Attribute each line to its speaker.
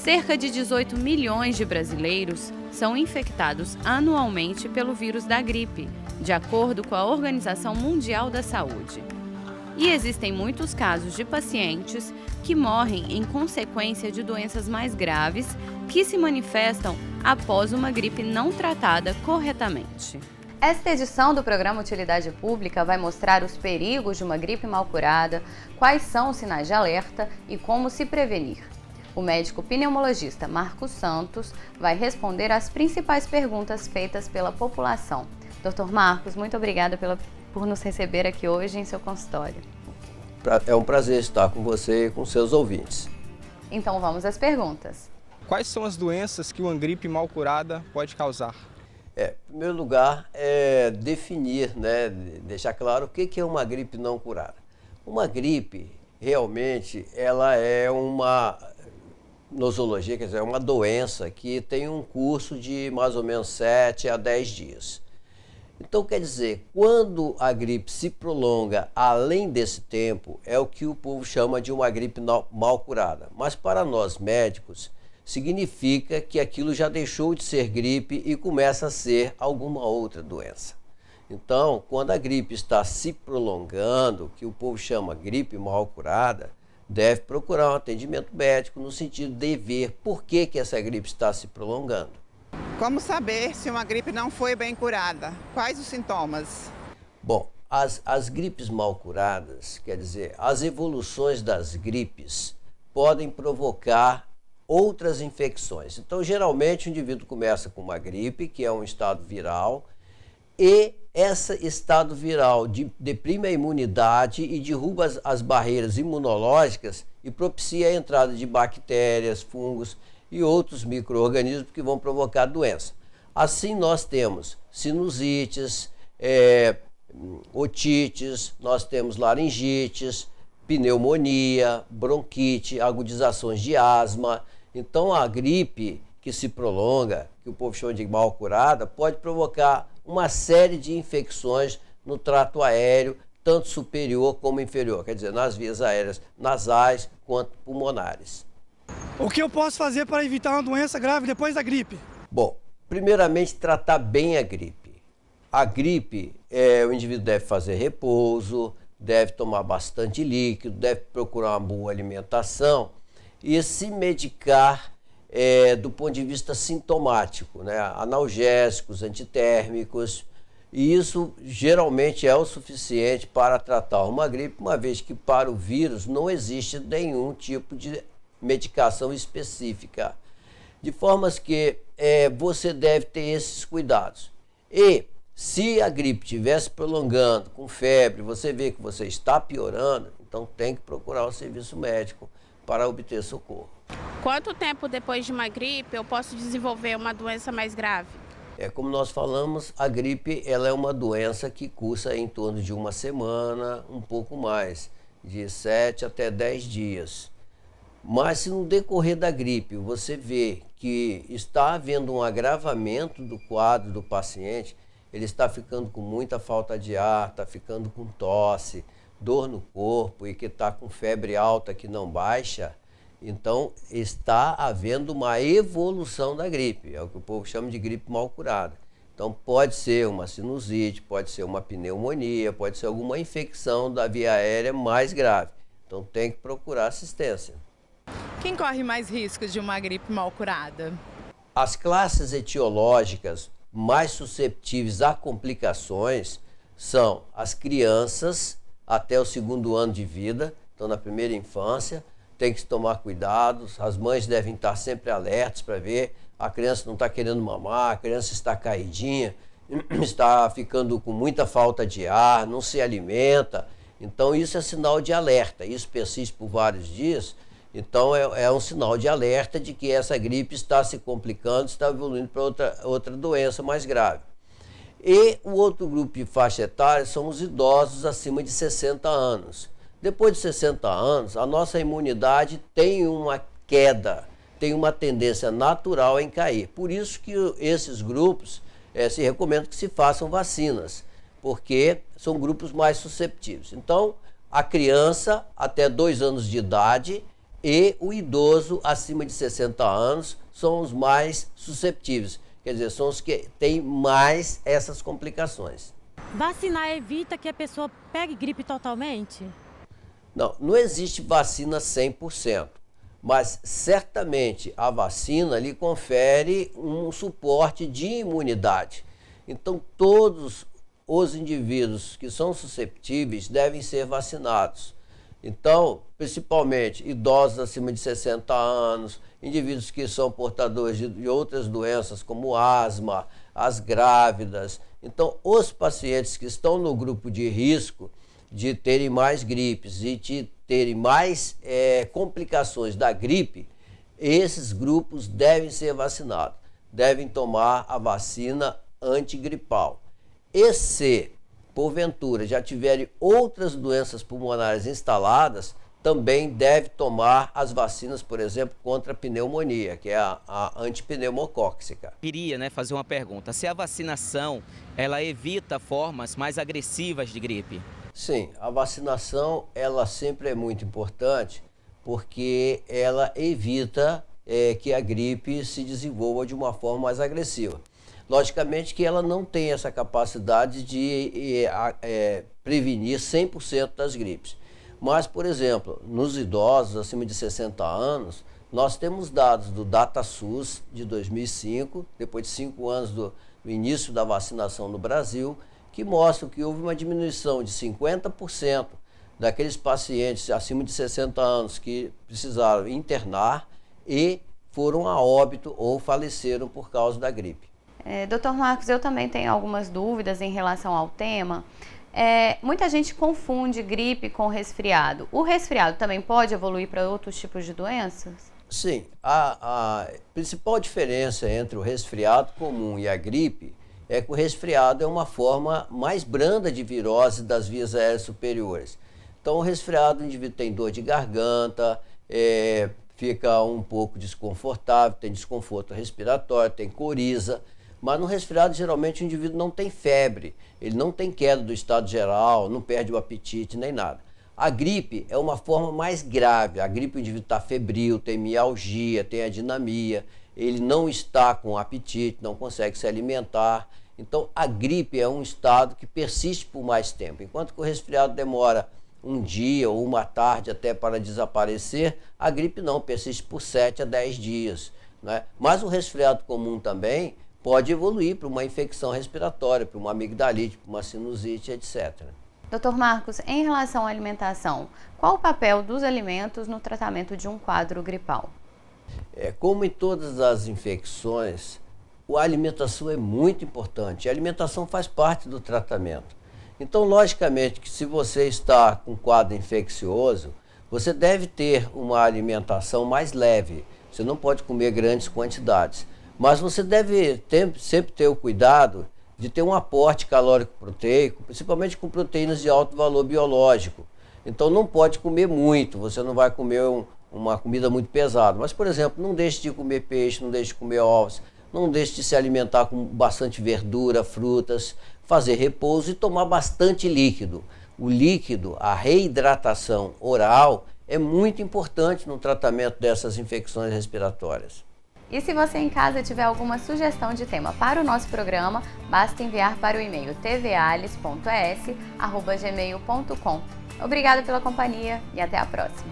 Speaker 1: Cerca de 18 milhões de brasileiros são infectados anualmente pelo vírus da gripe, de acordo com a Organização Mundial da Saúde. E existem muitos casos de pacientes que morrem em consequência de doenças mais graves que se manifestam após uma gripe não tratada corretamente. Esta edição do programa Utilidade Pública vai mostrar os perigos de uma gripe mal curada, quais são os sinais de alerta e como se prevenir. O médico pneumologista Marcos Santos vai responder às principais perguntas feitas pela população. Dr. Marcos, muito obrigada por nos receber aqui hoje em seu consultório.
Speaker 2: É um prazer estar com você e com seus ouvintes.
Speaker 1: Então vamos às perguntas.
Speaker 3: Quais são as doenças que uma gripe mal curada pode causar?
Speaker 2: Em primeiro lugar, é definir, deixar claro o que é uma gripe não curada. Uma gripe, realmente, ela é uma nosologia, quer dizer, é uma doença que tem um curso de mais ou menos 7 a 10 dias. Então, quer dizer, quando a gripe se prolonga além desse tempo, é o que o povo chama de uma gripe mal curada. Mas para nós médicos, significa que aquilo já deixou de ser gripe e começa a ser alguma outra doença. Então, quando a gripe está se prolongando, que o povo chama gripe mal curada, deve procurar um atendimento médico no sentido de ver por que essa gripe está se prolongando.
Speaker 4: Como saber se uma gripe não foi bem curada? Quais os sintomas?
Speaker 2: Bom, as gripes mal curadas, quer dizer, as evoluções das gripes podem provocar outras infecções. Então, geralmente, o indivíduo começa com uma gripe, que é um estado viral, e esse estado viral deprime a imunidade e derruba as barreiras imunológicas e propicia a entrada de bactérias, fungos e outros micro-organismos que vão provocar doença. Assim, nós temos sinusites, otites, nós temos laringites, pneumonia, bronquite, agudizações de asma. Então, a gripe que se prolonga, que o povo chama de mal curada, pode provocar uma série de infecções no trato aéreo, tanto superior como inferior, quer dizer, nas vias aéreas nasais quanto pulmonares.
Speaker 5: O que eu posso fazer para evitar uma doença grave depois da gripe?
Speaker 2: Bom, primeiramente, tratar bem a gripe. A gripe, o indivíduo deve fazer repouso, deve tomar bastante líquido, deve procurar uma boa alimentação e se medicar do ponto de vista sintomático, analgésicos, antitérmicos, e isso geralmente é o suficiente para tratar uma gripe, uma vez que para o vírus não existe nenhum tipo de medicação específica, de formas que você deve ter esses cuidados. E se a gripe estiver se prolongando, com febre, você vê que você está piorando, então tem que procurar o serviço médico para obter socorro.
Speaker 6: Quanto tempo depois de uma gripe eu posso desenvolver uma doença mais grave?
Speaker 2: Como nós falamos, a gripe ela é uma doença que cursa em torno de uma semana, um pouco mais, de 7 até 10 dias. Mas se no decorrer da gripe você vê que está havendo um agravamento do quadro do paciente, ele está ficando com muita falta de ar, está ficando com tosse, dor no corpo e que está com febre alta que não baixa, então está havendo uma evolução da gripe, é o que o povo chama de gripe mal curada. Então pode ser uma sinusite, pode ser uma pneumonia, pode ser alguma infecção da via aérea mais grave. Então tem que procurar assistência.
Speaker 7: Quem corre mais riscos de uma gripe mal curada?
Speaker 2: As classes etiológicas mais susceptíveis a complicações são as crianças até o 2º ano de vida, então na primeira infância, tem que se tomar cuidado, as mães devem estar sempre alertas para ver, a criança não está querendo mamar, a criança está caidinha, está ficando com muita falta de ar, não se alimenta, então isso é sinal de alerta, isso persiste por vários dias, então é um sinal de alerta de que essa gripe está se complicando, está evoluindo para outra doença mais grave. E o outro grupo de faixa etária são os idosos acima de 60 anos. Depois de 60 anos, a nossa imunidade tem uma queda, tem uma tendência natural em cair. Por isso que esses grupos se recomenda que se façam vacinas, porque são grupos mais susceptíveis. Então, a criança até 2 anos de idade e o idoso acima de 60 anos são os mais susceptíveis, quer dizer, são os que têm mais essas complicações.
Speaker 8: Vacinar evita que a pessoa pegue gripe totalmente?
Speaker 2: Não existe vacina 100%, mas certamente a vacina lhe confere um suporte de imunidade. Então, todos os indivíduos que são susceptíveis devem ser vacinados. Então, principalmente idosos acima de 60 anos, indivíduos que são portadores de outras doenças como asma, as grávidas. Então, os pacientes que estão no grupo de risco de terem mais gripes e de terem mais complicações da gripe, esses grupos devem ser vacinados, devem tomar a vacina antigripal. E se, porventura, já tiverem outras doenças pulmonares instaladas, também deve tomar as vacinas, por exemplo, contra a pneumonia, que é a antipneumocóxica.
Speaker 9: Queria, fazer uma pergunta. Se a vacinação, ela evita formas mais agressivas de gripe?
Speaker 2: Sim, a vacinação, ela sempre é muito importante, porque ela evita que a gripe se desenvolva de uma forma mais agressiva. Logicamente que ela não tem essa capacidade de prevenir 100% das gripes. Mas, por exemplo, nos idosos acima de 60 anos, nós temos dados do DataSUS de 2005, depois de 5 anos do início da vacinação no Brasil, que mostram que houve uma diminuição de 50% daqueles pacientes acima de 60 anos que precisaram internar e foram a óbito ou faleceram por causa da gripe.
Speaker 1: Dr. Marcos, eu também tenho algumas dúvidas em relação ao tema. Muita gente confunde gripe com resfriado. O resfriado também pode evoluir para outros tipos de doenças?
Speaker 2: Sim, a principal diferença entre o resfriado comum e a gripe é que o resfriado é uma forma mais branda de virose das vias aéreas superiores. Então, o resfriado, o indivíduo tem dor de garganta, fica um pouco desconfortável, tem desconforto respiratório, tem coriza. Mas no resfriado, geralmente, o indivíduo não tem febre, ele não tem queda do estado geral, não perde o apetite, nem nada. A gripe é uma forma mais grave. A gripe, o indivíduo está febril, tem mialgia, tem adinamia, ele não está com apetite, não consegue se alimentar. Então, a gripe é um estado que persiste por mais tempo. Enquanto que o resfriado demora um dia ou uma tarde até para desaparecer, a gripe não, persiste por 7 a 10 dias. Né? Mas o resfriado comum também pode evoluir para uma infecção respiratória, para uma amigdalite, para uma sinusite, etc.
Speaker 1: Dr. Marcos, em relação à alimentação, qual o papel dos alimentos no tratamento de um quadro gripal?
Speaker 2: Como em todas as infecções, a alimentação é muito importante. A alimentação faz parte do tratamento. Então, logicamente, que se você está com um quadro infeccioso, você deve ter uma alimentação mais leve. Você não pode comer grandes quantidades. Mas você deve sempre ter o cuidado de ter um aporte calórico proteico, principalmente com proteínas de alto valor biológico. Então não pode comer muito, você não vai comer uma comida muito pesada. Mas, por exemplo, não deixe de comer peixe, não deixe de comer ovos, não deixe de se alimentar com bastante verdura, frutas, fazer repouso e tomar bastante líquido. O líquido, a reidratação oral, é muito importante no tratamento dessas infecções respiratórias.
Speaker 1: E se você em casa tiver alguma sugestão de tema para o nosso programa, basta enviar para o e-mail tvales.es@gmail.com. Obrigada pela companhia e até a próxima.